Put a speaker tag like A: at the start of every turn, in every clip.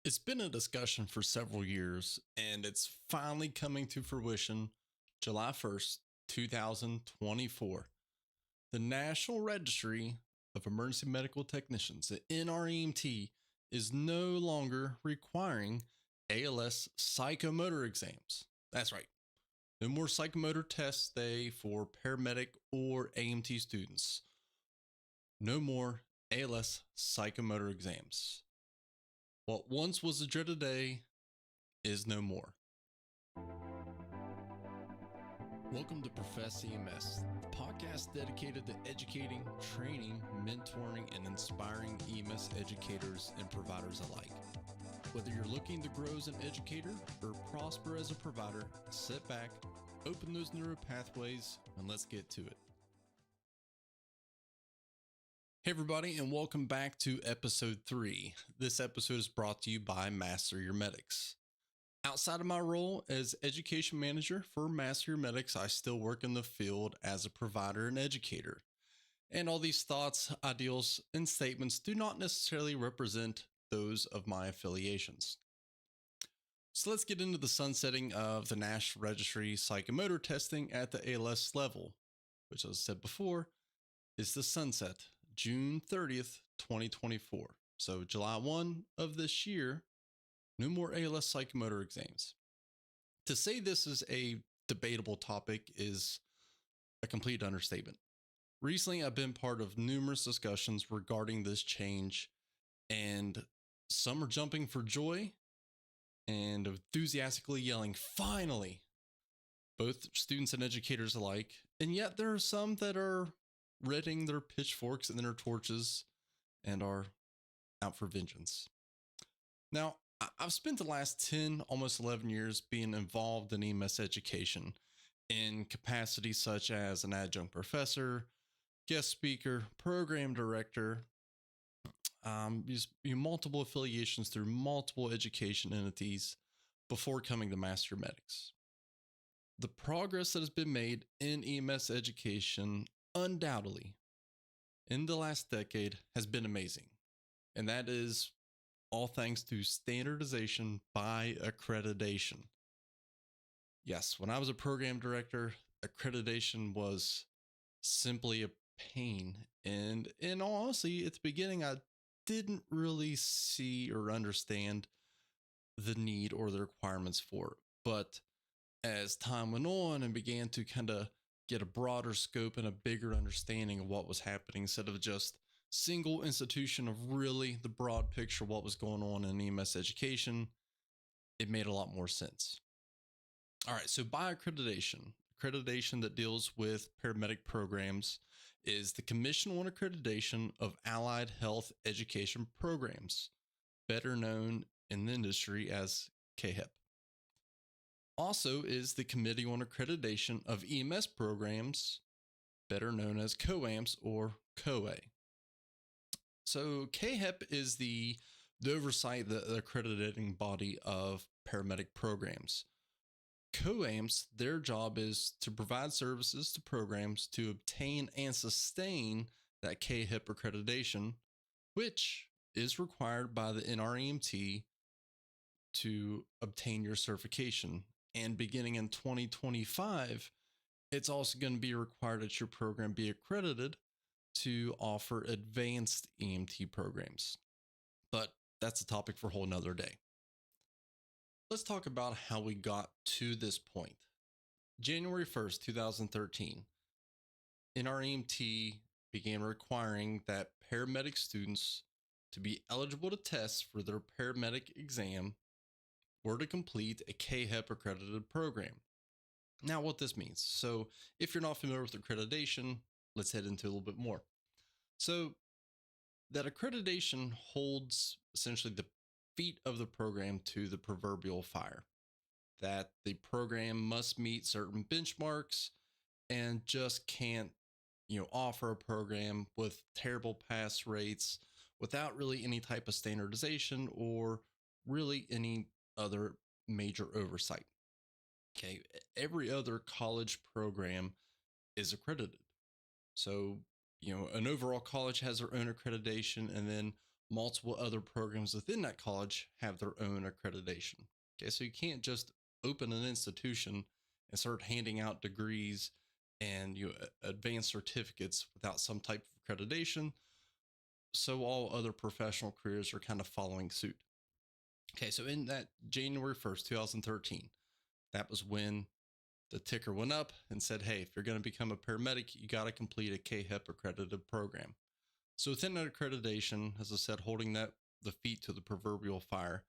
A: It's been a discussion for several years, and it's finally coming to fruition July 1st, 2024. The National Registry of Emergency Medical Technicians, the NREMT, is no longer requiring ALS psychomotor exams. That's right. No more psychomotor tests for paramedic or AMT students. No more ALS psychomotor exams. What once was a dreaded day is no more. Welcome to Profess EMS, the podcast dedicated to educating, training, mentoring, and inspiring EMS educators and providers alike. Whether you're looking to grow as an educator or prosper as a provider, sit back, open those neuro pathways, and let's get to it. Hey everybody, and welcome back to episode 3. This episode is brought to you by Master Your Medics. Outside of my role as education manager for Master Your Medics, I still work in the field as a provider and educator. And all these thoughts, ideals, and statements do not necessarily represent those of my affiliations. So let's get into the sunsetting of the National Registry psychomotor testing at the ALS level, which, as I said before, is the sunset. June 30th, 2024. So July 1 of this year, no more ALS psychomotor exams. To say this is a debatable topic is a complete understatement. Recently, I've been part of numerous discussions regarding this change, and some are jumping for joy and enthusiastically yelling, "Finally!" Both students and educators alike. And yet there are some that are readying their pitchforks and their torches and are out for vengeance. Now, I've spent the last 10, almost 11 years being involved in EMS education in capacities such as an adjunct professor, guest speaker, program director, multiple affiliations through multiple education entities before coming to Master Medics. The progress that has been made in EMS education undoubtedly in the last decade has been amazing, and that is all thanks to standardization by accreditation. Yes, when I was a program director, accreditation was simply a pain, and in all honesty, at the beginning I didn't really see or understand the need or the requirements for it. But as time went on and began to kind of get a broader scope and a bigger understanding of what was happening instead of just single institution of really the broad picture of what was going on in EMS education, it made a lot more sense. All right, so by accreditation that deals with paramedic programs is the Commission on Accreditation of Allied Health Education Programs, better known in the industry as CAHEP. Also is the Committee on Accreditation of EMS Programs, better known as COAMPS or COA. So CAHEP is the oversight, the accrediting body of paramedic programs. COAMPS, their job is to provide services to programs to obtain and sustain that CAHEP accreditation, which is required by the NREMT to obtain your certification. And beginning in 2025, it's also going to be required that your program be accredited to offer advanced EMT programs. But that's a topic for a whole nother day. Let's talk about how we got to this point. January 1st, 2013, NREMT began requiring that paramedic students to be eligible to test for their paramedic exam were to complete a CAHEP accredited program. Now, what this means. So if you're not familiar with accreditation, let's head into a little bit more. So that accreditation holds essentially the feet of the program to the proverbial fire, that the program must meet certain benchmarks and just can't, offer a program with terrible pass rates without really any type of standardization or really any other major oversight. Okay, every other college program is accredited. So, an overall college has their own accreditation, and then multiple other programs within that college have their own accreditation. Okay, so you can't just open an institution and start handing out degrees and advanced certificates without some type of accreditation. So all other professional careers are kind of following suit. Okay, so in that January 1st, 2013, that was when the ticker went up and said, hey, if you're going to become a paramedic, you got to complete a KHEP accredited program. So within that accreditation, as I said, holding the feet to the proverbial fire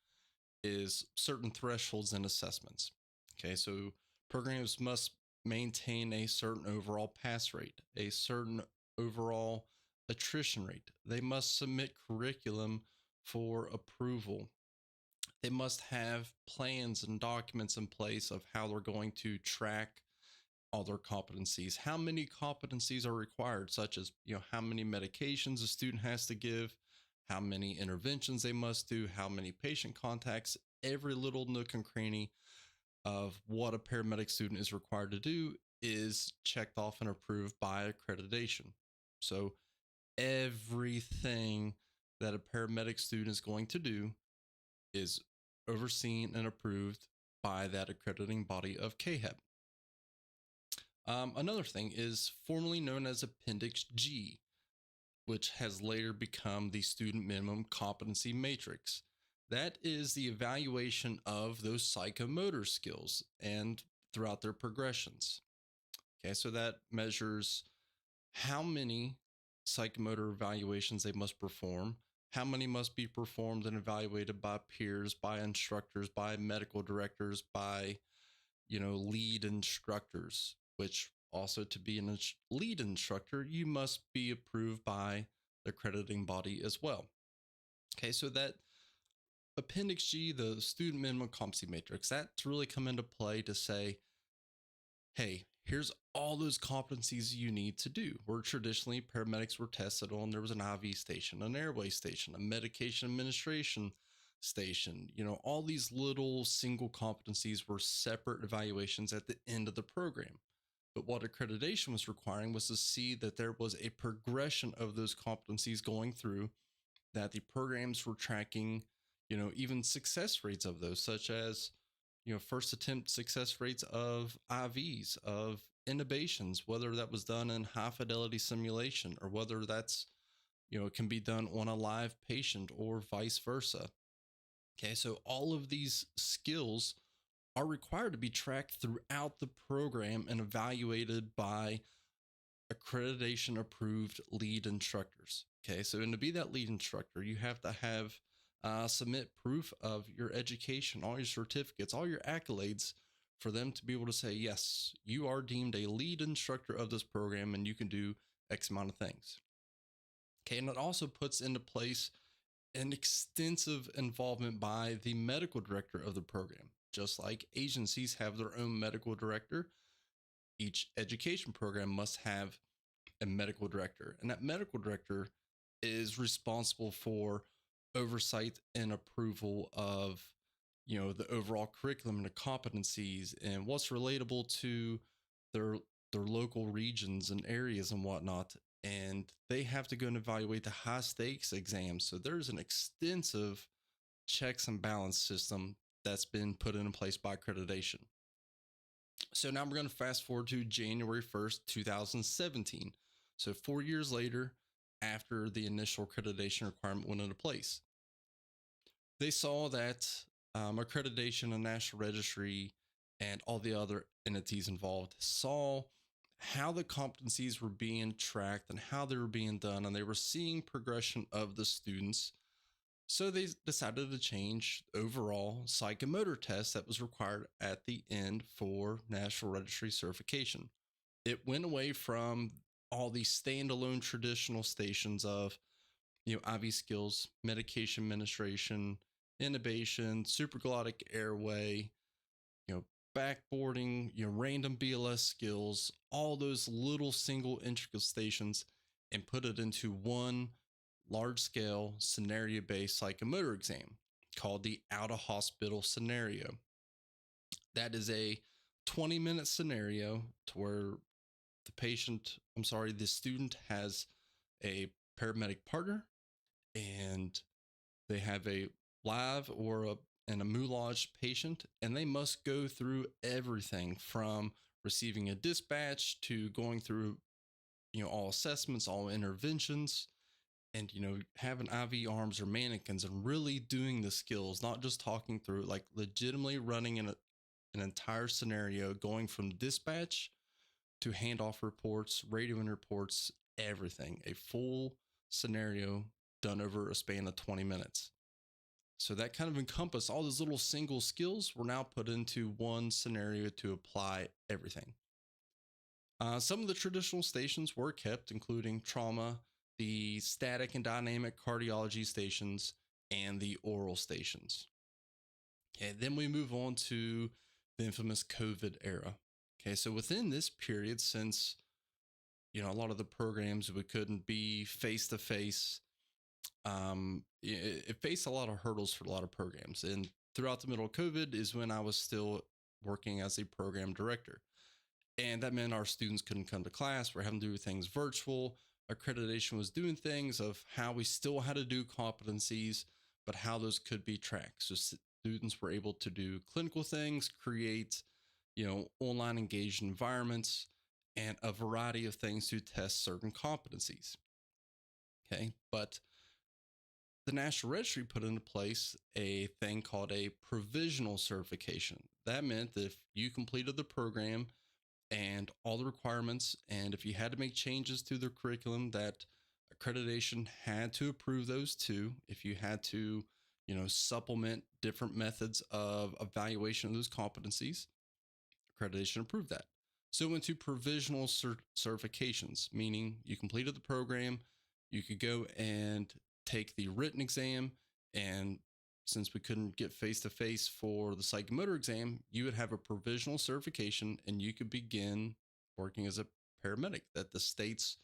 A: is certain thresholds and assessments. Okay, so programs must maintain a certain overall pass rate, a certain overall attrition rate. They must submit curriculum for approval. They must have plans and documents in place of how they're going to track all their competencies, how many competencies are required, such as how many medications a student has to give, how many interventions they must do, how many patient contacts. Every little nook and cranny of what a paramedic student is required to do is checked off and approved by accreditation. So everything that a paramedic student is going to do is overseen and approved by that accrediting body of KHEP. Another thing is formerly known as Appendix G, which has later become the Student Minimum Competency Matrix. That is the evaluation of those psychomotor skills and throughout their progressions. Okay, so that measures how many psychomotor evaluations they must perform, how many must be performed and evaluated by peers, by instructors, by medical directors, by lead instructors, which also to be a lead instructor, you must be approved by the accrediting body as well. Okay, so that Appendix G, the Student Minimum Competency Matrix, that's really come into play to say, hey, here's all those competencies you need to do. Where traditionally paramedics were tested on, there was an IV station, an airway station, a medication administration station, all these little single competencies were separate evaluations at the end of the program. But what accreditation was requiring was to see that there was a progression of those competencies going through, that the programs were tracking, even success rates of those, such as, first attempt success rates of IVs, of intubations, whether that was done in high fidelity simulation or whether that's, it can be done on a live patient or vice versa. Okay, so all of these skills are required to be tracked throughout the program and evaluated by accreditation approved lead instructors. Okay, so and to be that lead instructor, you have to have submit proof of your education, all your certificates, all your accolades for them to be able to say, yes, you are deemed a lead instructor of this program and you can do X amount of things. Okay, and it also puts into place an extensive involvement by the medical director of the program. Just like agencies have their own medical director, each education program must have a medical director, and that medical director is responsible for oversight and approval of the overall curriculum and the competencies and what's relatable to their local regions and areas and whatnot. And they have to go and evaluate the high stakes exams. So there's an extensive checks and balance system that's been put in place by accreditation. So now we're going to fast forward to January 1st, 2017. So 4 years later, after the initial accreditation requirement went into place, they saw that accreditation and National Registry and all the other entities involved saw how the competencies were being tracked and how they were being done, and they were seeing progression of the students. So they decided to change the overall psychomotor test that was required at the end for National Registry certification. It went away from all these standalone traditional stations of, IV skills, medication administration, intubation, supraglottic airway, backboarding, random BLS skills, all those little single intricate stations, and put it into one large-scale scenario-based psychomotor exam called the out-of-hospital scenario. That is a 20-minute scenario to where the student has a paramedic partner, and They have a live or a moulage patient, and they must go through everything from receiving a dispatch to going through, all assessments, all interventions, and, having IV arms or mannequins and really doing the skills, not just talking through, like legitimately running an entire scenario, going from dispatch to handoff reports, radioing reports, everything, a full scenario done over a span of 20 minutes. So that kind of encompass all those little single skills were now put into one scenario to apply everything. Some of the traditional stations were kept, including trauma, the static and dynamic cardiology stations, and the oral stations. Okay, then we move on to the infamous COVID era. Okay, so within this period, since a lot of the programs we couldn't be face to face, it faced a lot of hurdles for a lot of programs. And throughout the middle of COVID is when I was still working as a program director. And that meant our students couldn't come to class. We're having to do things virtual. Accreditation was doing things of how we still had to do competencies, but how those could be tracked. So students were able to do clinical things, create, online engaged environments, and a variety of things to test certain competencies. Okay, but the National Registry put into place a thing called a provisional certification. That meant that if you completed the program and all the requirements, and if you had to make changes to the curriculum, that accreditation had to approve those too. If you had to, supplement different methods of evaluation of those competencies, accreditation approved that. So it went to provisional certifications, meaning you completed the program, you could go and take the written exam, and since we couldn't get face to face for the psychomotor exam, you would have a provisional certification and you could begin working as a paramedic. That the states,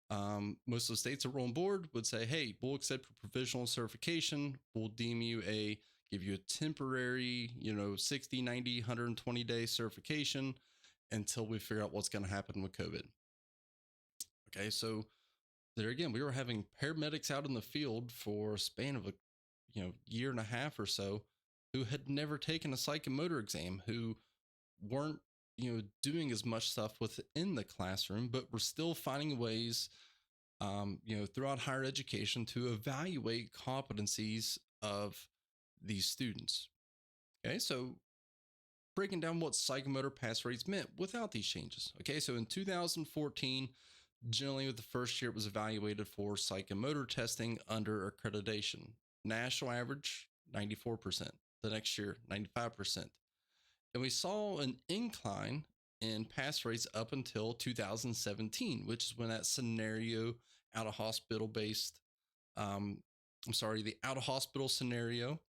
A: most of the states that were on board would say, hey, we'll accept your provisional certification. We'll deem you give you a temporary, 60, 90, 120 day certification until we figure out what's going to happen with COVID. Okay, so there again, we were having paramedics out in the field for a span of a year and a half or so who had never taken a psychomotor exam, who weren't doing as much stuff within the classroom, but were still finding ways throughout higher education to evaluate competencies of these students. Okay, so breaking down what psychomotor pass rates meant without these changes. Okay, so in 2014, generally with the first year, it was evaluated for psychomotor testing under accreditation. National average, 94%. The next year, 95%. And we saw an incline in pass rates up until 2017, which is when that scenario the out of hospital scenario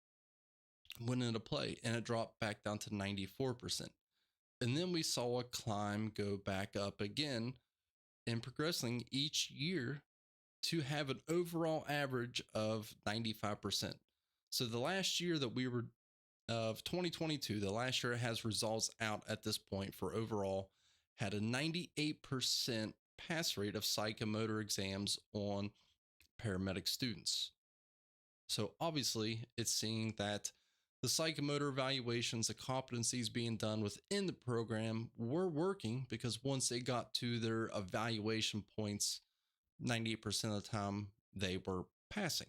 A: went into play, and it dropped back down to 94%. And then we saw a climb go back up again and progressing each year to have an overall average of 95%. So the last year that we were of 2022, the last year it has results out at this point for overall, had a 98% pass rate of psychomotor exams on paramedic students. So obviously it's seeing that the psychomotor evaluations, the competencies being done within the program were working, because once they got to their evaluation points, 98% of the time they were passing.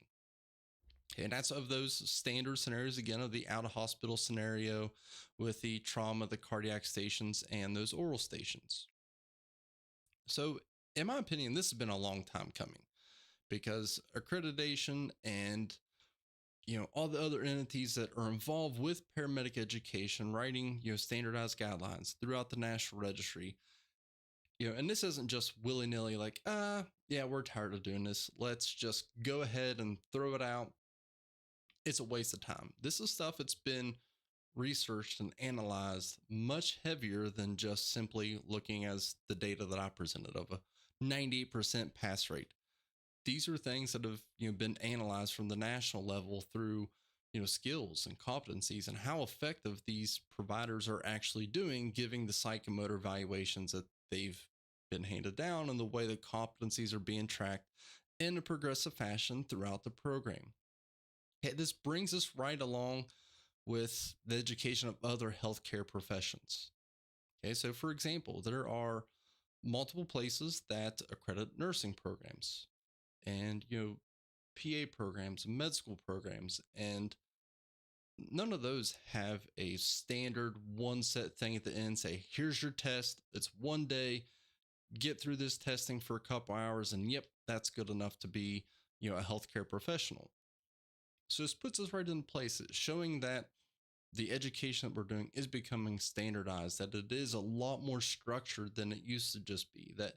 A: And that's of those standard scenarios, again, of the out of hospital scenario with the trauma, the cardiac stations, and those oral stations. So in my opinion, this has been a long time coming, because accreditation and all the other entities that are involved with paramedic education, writing, standardized guidelines throughout the National Registry, and this isn't just willy-nilly like, yeah, we're tired of doing this, let's just go ahead and throw it out. It's a waste of time. This is stuff that's been researched and analyzed much heavier than just simply looking as the data that I presented of a 98% pass rate. These are things that have been analyzed from the national level through skills and competencies and how effective these providers are actually doing, giving the psychomotor evaluations that they've been handed down, and the way that competencies are being tracked in a progressive fashion throughout the program. Okay, this brings us right along with the education of other healthcare professions. Okay, so for example, there are multiple places that accredit nursing programs and, PA programs, med school programs, and none of those have a standard one set thing at the end say, here's your test. It's one day, get through this testing for a couple hours, and yep, that's good enough to be, a healthcare professional. So this puts us right in place, showing that the education that we're doing is becoming standardized, that it is a lot more structured than it used to just be, that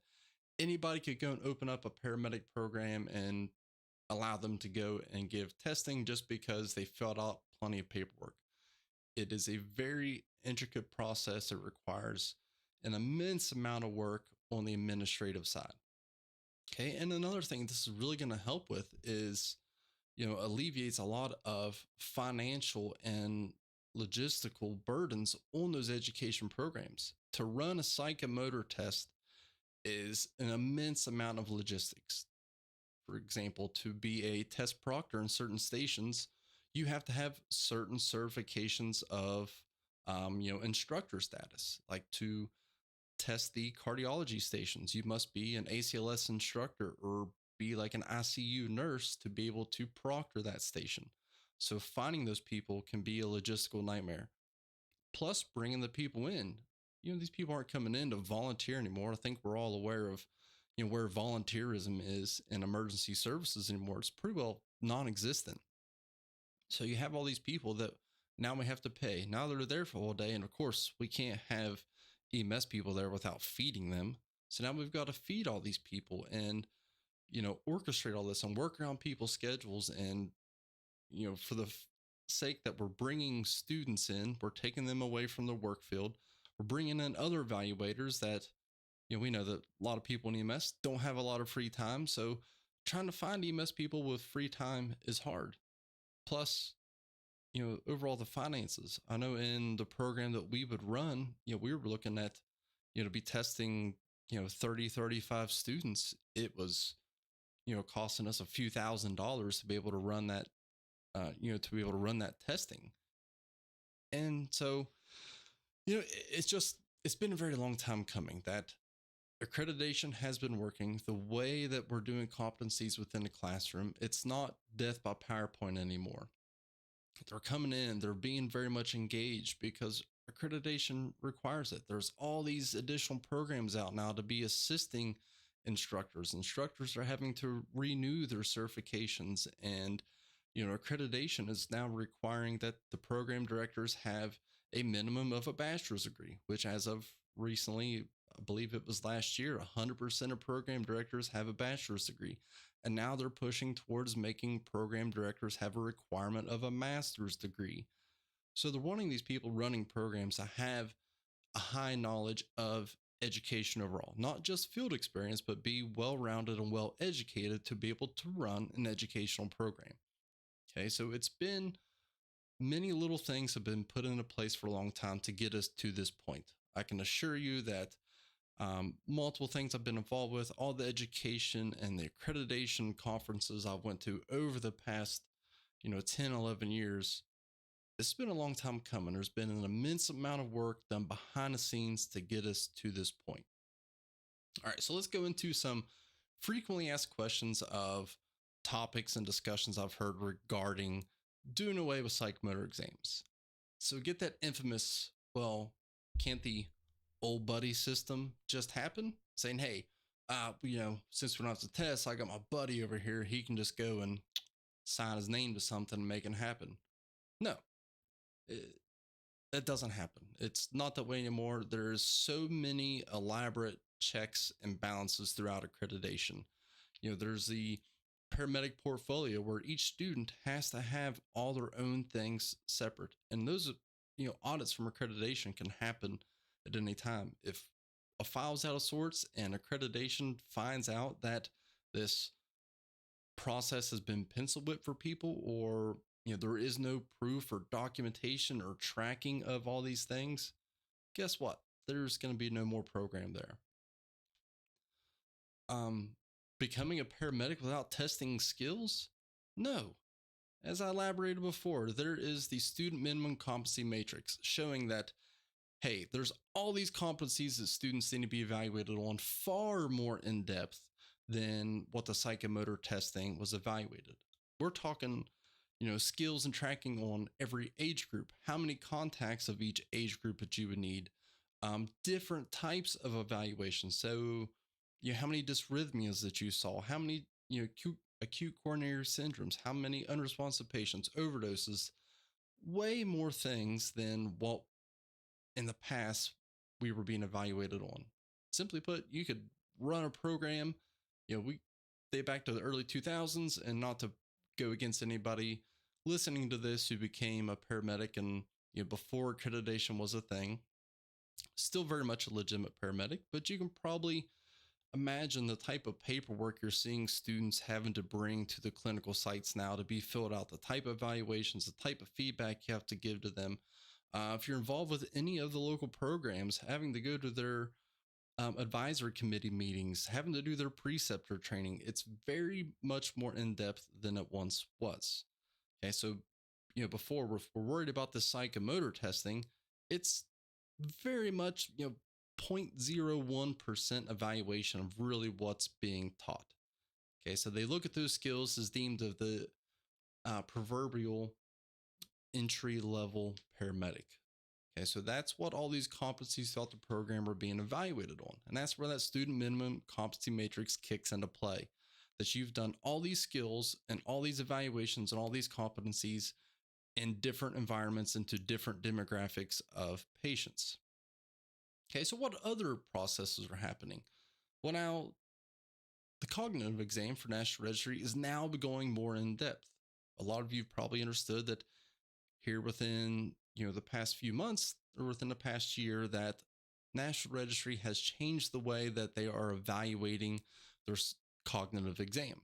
A: anybody could go and open up a paramedic program and allow them to go and give testing just because they filled out plenty of paperwork. It is a very intricate process that requires an immense amount of work on the administrative side. Okay, and another thing this is really going to help with is, alleviates a lot of financial and logistical burdens on those education programs. To run a psychomotor test is an immense amount of logistics. For example, to be a test proctor in certain stations, you have to have certain certifications of, instructor status. Like to test the cardiology stations, you must be an ACLS instructor or be like an ICU nurse to be able to proctor that station. So finding those people can be a logistical nightmare. Plus, bringing the people in. These people aren't coming in to volunteer anymore. I think we're all aware of, where volunteerism is in emergency services anymore. It's pretty well non-existent. So you have all these people that now we have to pay. Now they're there for all day, and of course we can't have EMS people there without feeding them. So now we've got to feed all these people and, orchestrate all this and work around people's schedules. And, for the sake that we're bringing students in, we're taking them away from the work field. We're bringing in other evaluators that, we know that a lot of people in EMS don't have a lot of free time. So trying to find EMS people with free time is hard. Plus, overall the finances. I know in the program that we would run, we were looking at, to be testing, 30, 35 students. It was, costing us a few $1,000s to be able to run that, testing. And so, it's been a very long time coming that accreditation has been working the way that we're doing competencies within the classroom. It's not death by PowerPoint anymore. They're coming in, they're being very much engaged because accreditation requires it. There's all these additional programs out now to be assisting instructors. Instructors are having to renew their certifications, and accreditation is now requiring that the program directors have a minimum of a bachelor's degree, which as of recently, I believe it was last year, 100% of program directors have a bachelor's degree. And now they're pushing towards making program directors have a requirement of a master's degree. So they're wanting these people running programs to have a high knowledge of education overall, not just field experience, but be well-rounded and well-educated to be able to run an educational program. Okay, so it's been many little things have been put into place for a long time to get us to this point. I can assure you that multiple things I've been involved with, all the education and the accreditation conferences I went to over the past, 10, 11 years. It's been a long time coming. There's been an immense amount of work done behind the scenes to get us to this point. All right, so let's go into some frequently asked questions of topics and discussions I've heard regarding doing away with psychomotor exams. So get that infamous, well, can't the old buddy system just happen? Saying, hey, since we don't have to test, I got my buddy over here. He can just go and sign his name to something and make it happen. No, that doesn't happen. It's not that way anymore. There's so many elaborate checks and balances throughout accreditation. There's the paramedic portfolio where each student has to have all their own things separate. And those, audits from accreditation can happen at any time. If a file's out of sorts and accreditation finds out that this process has been pencil whipped for people, or there is no proof or documentation or tracking of all these things, guess what? There's going to be no more program there. Becoming a paramedic without testing skills? No. As I elaborated before, there is the student minimum competency matrix showing that, hey, there's all these competencies that students need to be evaluated on far more in depth than what the psychomotor testing was evaluated. We're talking, skills and tracking on every age group, how many contacts of each age group that you would need, different types of evaluations. So, how many dysrhythmias that you saw, how many, acute coronary syndromes, how many unresponsive patients, overdoses, way more things than what in the past we were being evaluated on. Simply put, you could run a program, we day back to the early 2000s, and not to go against anybody listening to this who became a paramedic and before accreditation was a thing, still very much a legitimate paramedic, but you can probably imagine the type of paperwork you're seeing students having to bring to the clinical sites now to be filled out, the type of evaluations, the type of feedback you have to give to them. If you're involved with any of the local programs, having to go to their advisory committee meetings, having to do their preceptor training, it's very much more in depth than it once was. Okay, so before we're worried about the psychomotor testing, it's very much 0.01% evaluation of really what's being taught. Okay, so they look at those skills as deemed of the proverbial entry level paramedic. Okay, so that's what all these competencies throughout the program are being evaluated on. And that's where that student minimum competency matrix kicks into play. That you've done all these skills and all these evaluations and all these competencies in different environments into different demographics of patients. Okay, so what other processes are happening? Well, now the cognitive exam for National Registry is now going more in depth. A lot of you probably understood that here within the past few months or within the past year that National Registry has changed the way that they are evaluating their cognitive exam.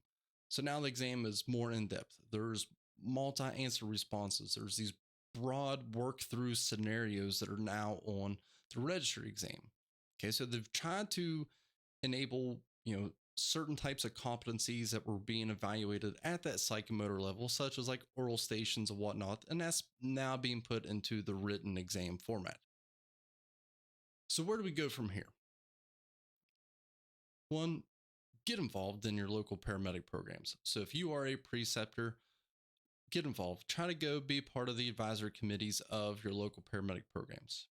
A: So now the exam is more in depth. There's multi-answer responses. There's these broad work through scenarios that are now on the registry exam. Okay, so they've tried to enable, certain types of competencies that were being evaluated at that psychomotor level, such as like oral stations and whatnot, and that's now being put into the written exam format. So where do we go from here? One, get involved in your local paramedic programs. So if you are a preceptor, get involved. Try to go be part of the advisory committees of your local paramedic programs.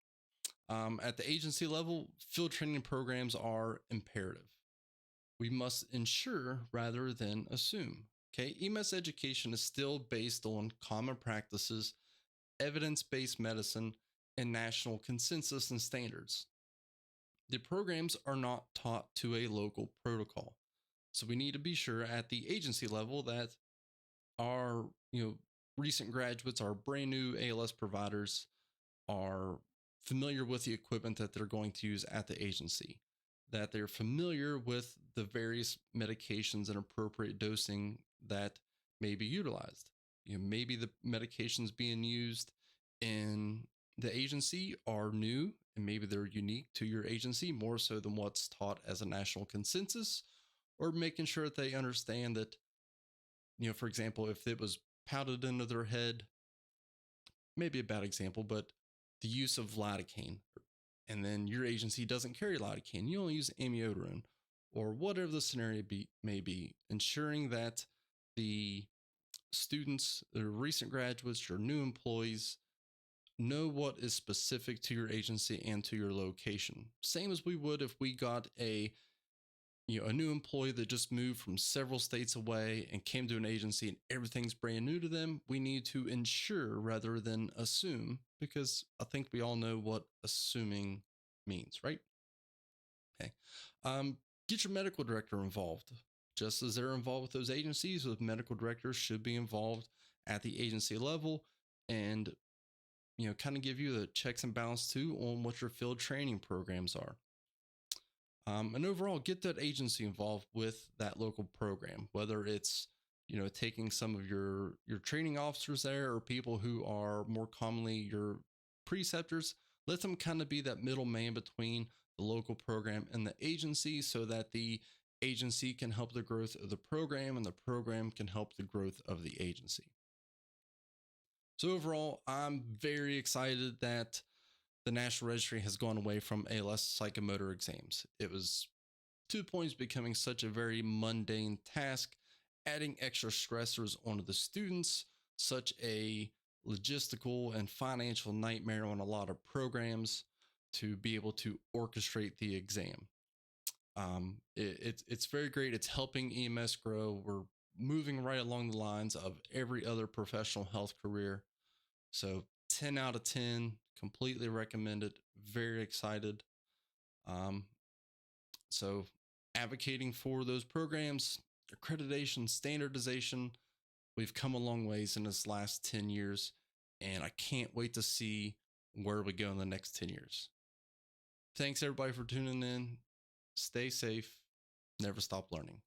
A: At the agency level, field training programs are imperative. We must ensure rather than assume. Okay, EMS education is still based on common practices, evidence-based medicine, and national consensus and standards. The programs are not taught to a local protocol. So we need to be sure at the agency level that our, recent graduates, our brand new ALS providers are familiar with the equipment that they're going to use at the agency, that they're familiar with the various medications and appropriate dosing that may be utilized. Maybe the medications being used in the agency are new and maybe they're unique to your agency more so than what's taught as a national consensus, or making sure that they understand that, for example, if it was pounded into their head, maybe a bad example, but the use of lidocaine, and then your agency doesn't carry lidocaine, you only use amiodarone, or whatever the scenario may be, ensuring that the students, the recent graduates, your new employees know what is specific to your agency and to your location. Same as we would if we got a new employee that just moved from several states away and came to an agency and everything's brand new to them. We need to ensure rather than assume, because I think we all know what assuming means, right? Okay. Get your medical director involved. Just as they're involved with those agencies, the medical directors should be involved at the agency level and, kind of give you the checks and balance too on what your field training programs are. And overall, get that agency involved with that local program, whether it's, taking some of your training officers there or people who are more commonly your preceptors. Let them kind of be that middleman between the local program and the agency so that the agency can help the growth of the program and the program can help the growth of the agency. So overall, I'm very excited that the National Registry has gone away from ALS psychomotor exams. It was to the point of becoming such a very mundane task, adding extra stressors onto the students, such a logistical and financial nightmare on a lot of programs to be able to orchestrate the exam. It's very great. It's helping EMS grow. We're moving right along the lines of every other professional health career. So 10 out of 10, completely recommended. Very excited. Um, so advocating for those programs, accreditation, standardization, we've come a long ways in this last 10 years, and I can't wait to see where we go in the next 10 years. Thanks everybody for tuning in. Stay safe. Never stop learning.